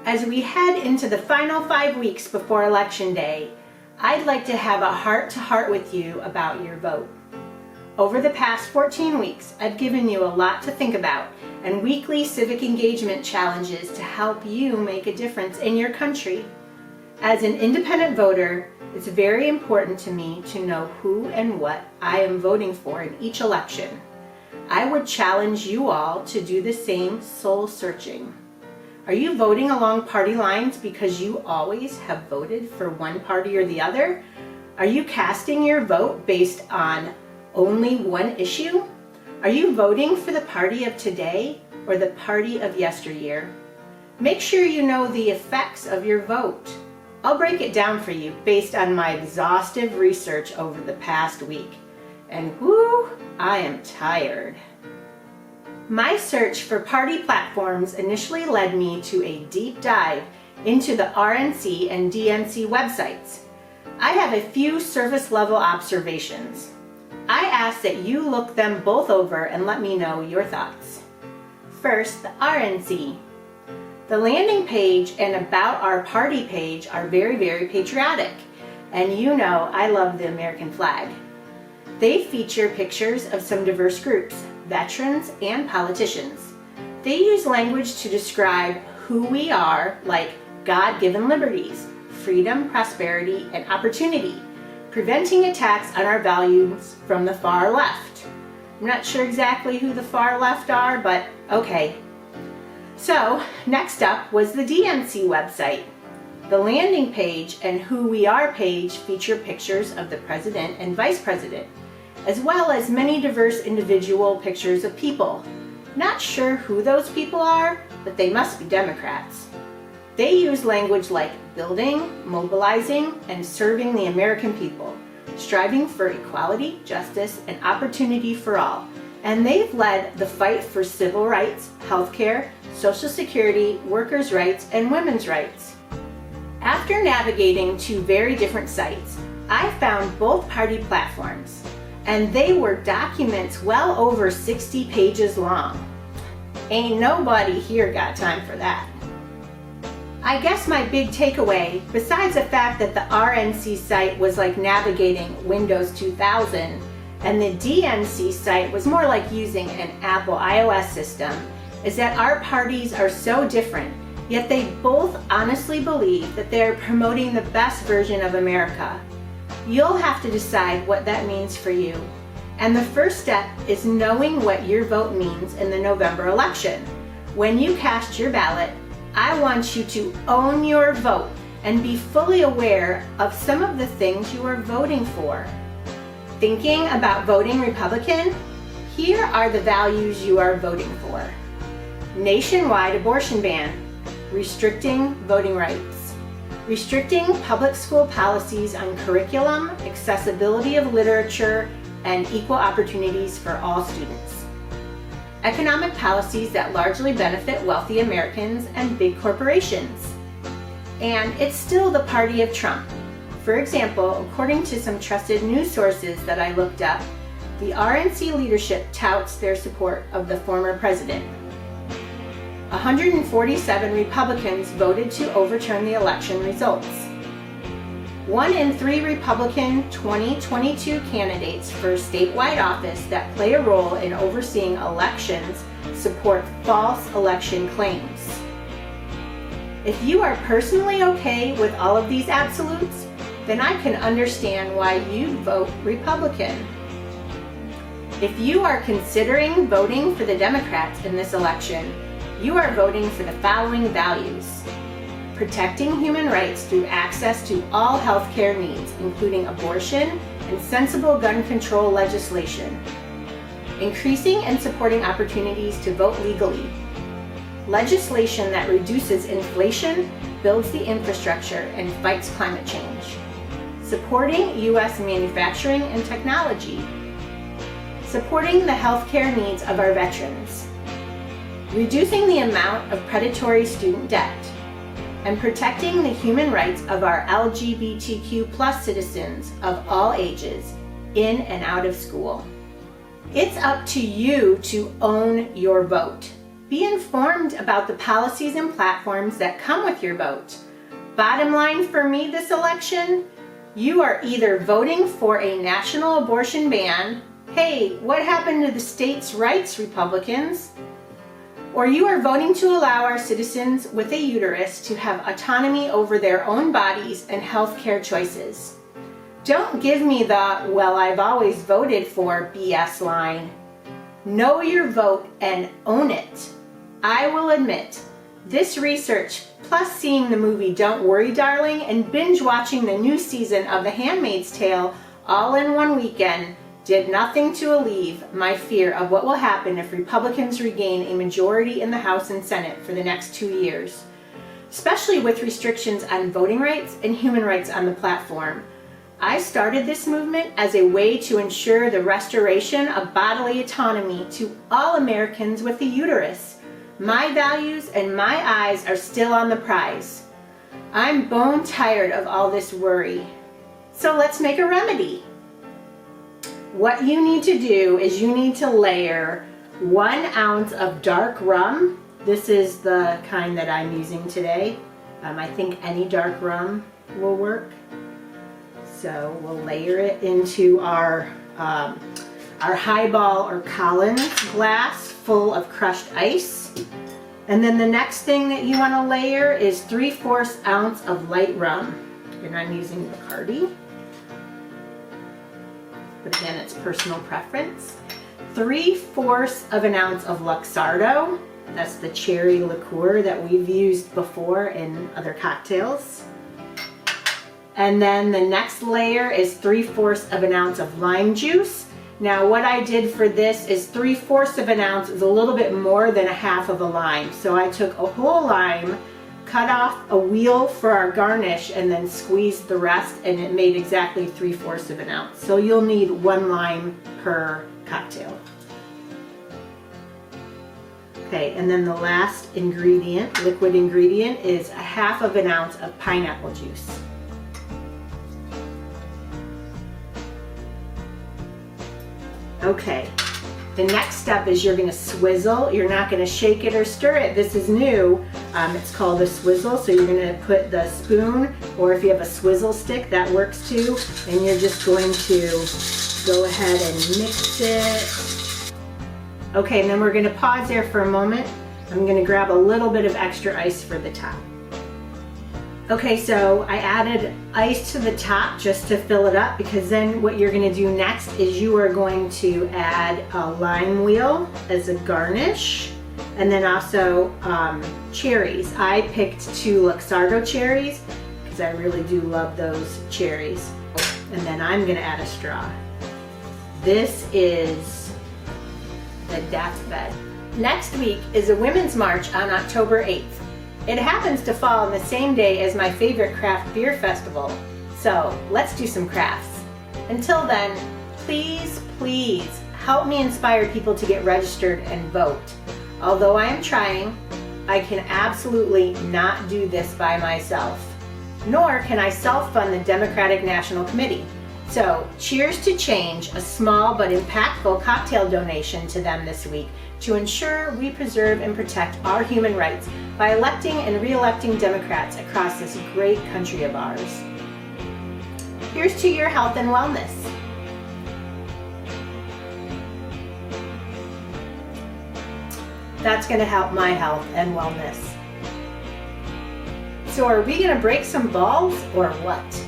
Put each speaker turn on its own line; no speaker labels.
As we head into the final 5 weeks before Election Day, I'd like to have a heart-to-heart with you about your vote. Over the past 14 weeks, I've given you a lot to think about and weekly civic engagement challenges to help you make a difference in your country. As an independent voter, it's very important to me to know who and what I am voting for in each election. I would challenge you all to do the same soul searching. Are you voting along party lines because you always have voted for one party or the other? Are you casting your vote based on only one issue? Are you voting for the party of today or the party of yesteryear? Make sure you know the effects of your vote. I'll break it down for you based on my exhaustive research over the past week. And whoo, I am tired. My search for party platforms initially led me to a deep dive into the RNC and DNC websites. I have a few service level observations. I ask that you look them both over and let me know your thoughts. First, the RNC. The landing page and About Our Party page are very, very patriotic, and you know I love the American flag. They feature pictures of some diverse groups, veterans and politicians. They use language to describe who we are, like God-given liberties, freedom, prosperity, and opportunity, preventing attacks on our values from the far left. I'm not sure exactly who the far left are, but okay. So, next up was the DNC website. The landing page and Who We Are page feature pictures of the president and vice president, as well as many diverse individual pictures of people. Not sure who those people are, but they must be Democrats. They use language like building, mobilizing, and serving the American people, striving for equality, justice, and opportunity for all. And they've led the fight for civil rights, healthcare, Social Security, workers' rights, and women's rights. After navigating two very different sites, I found both party platforms, and they were documents well over 60 pages long. Ain't nobody here got time for that. I guess my big takeaway, besides the fact that the RNC site was like navigating Windows 2000, and the DNC site was more like using an Apple iOS system, is that our parties are so different, yet they both honestly believe that they are promoting the best version of America. You'll have to decide what that means for you. And the first step is knowing what your vote means in the November election. When you cast your ballot, I want you to own your vote and be fully aware of some of the things you are voting for. Thinking about voting Republican? Here are the values you are voting for. Nationwide abortion ban, restricting voting rights, restricting public school policies on curriculum, accessibility of literature, and equal opportunities for all students. Economic policies that largely benefit wealthy Americans and big corporations. And it's still the party of Trump. For example, according to some trusted news sources that I looked up, the RNC leadership touts their support of the former president. 147 Republicans voted to overturn the election results. 1 in 3 Republican 2022 candidates for statewide office that play a role in overseeing elections support false election claims. If you are personally okay with all of these absolutes, then I can understand why you vote Republican. If you are considering voting for the Democrats in this election, you are voting for the following values: protecting human rights through access to all health care needs, including abortion and sensible gun control legislation, increasing and supporting opportunities to vote legally, legislation that reduces inflation, builds the infrastructure, and fights climate change, supporting U.S. manufacturing and technology, supporting the healthcare needs of our veterans, reducing the amount of predatory student debt, and protecting the human rights of our LGBTQ+ citizens of all ages in and out of school. It's up to you to own your vote. Be informed about the policies and platforms that come with your vote. Bottom line for me this election, you are either voting for a national abortion ban, hey, what happened to the states' rights Republicans? Or you are voting to allow our citizens with a uterus to have autonomy over their own bodies and health care choices. Don't give me the, well, I've always voted for BS line. Know your vote and own it. I will admit, this research, plus seeing the movie Don't Worry Darling and binge watching the new season of The Handmaid's Tale all in one weekend, did nothing to alleviate my fear of what will happen if Republicans regain a majority in the House and Senate for the next 2 years, especially with restrictions on voting rights and human rights on the platform. I started this movement as a way to ensure the restoration of bodily autonomy to all Americans with a uterus. My values and my eyes are still on the prize. I'm bone tired of all this worry. So let's make a remedy. What you need to do is you need to layer 1 ounce of dark rum. This is the kind that I'm using today. I think any dark rum will work. So we'll layer it into our highball or Collins glass full of crushed ice. And then the next thing that you want to layer is 3/4 ounce of light rum. And I'm using Bacardi. But again, it's personal preference. 3/4 of an ounce of Luxardo. That's the cherry liqueur that we've used before in other cocktails. And then the next layer is 3/4 of an ounce of lime juice. Now what I did for this is 3/4 of an ounce is a little bit more than 1/2 of a lime. So I took a whole lime, cut off a wheel for our garnish, and then squeezed the rest, and it made exactly 3/4 of an ounce. So you'll need 1 lime per cocktail. Okay, and then the last ingredient, liquid ingredient, is 1/2 of an ounce of pineapple juice. Okay, the next step is you're going to swizzle. You're not going to shake it or stir it. This is new. It's called a swizzle. So you're going to put the spoon, or if you have a swizzle stick, that works too. And you're just going to go ahead and mix it. Okay, and then we're going to pause there for a moment. I'm going to grab a little bit of extra ice for the top. Okay, so I added ice to the top just to fill it up, because then what you're going to do next is you are going to add a lime wheel as a garnish, and then also cherries. I picked 2 Luxardo cherries because I really do love those cherries. And then I'm going to add a straw. This is the deathbed. Next week is a Women's March on October 8th. It happens to fall on the same day as my favorite craft beer festival, so let's do some crafts. Until then, please, please help me inspire people to get registered and vote. Although I am trying, I can absolutely not do this by myself, nor can I self-fund the Democratic National Committee. So, Cheers to Change, a small but impactful cocktail donation to them this week to ensure we preserve and protect our human rights by electing and re-electing Democrats across this great country of ours. Here's to your health and wellness. That's going to help my health and wellness. So are we going to break some balls or what?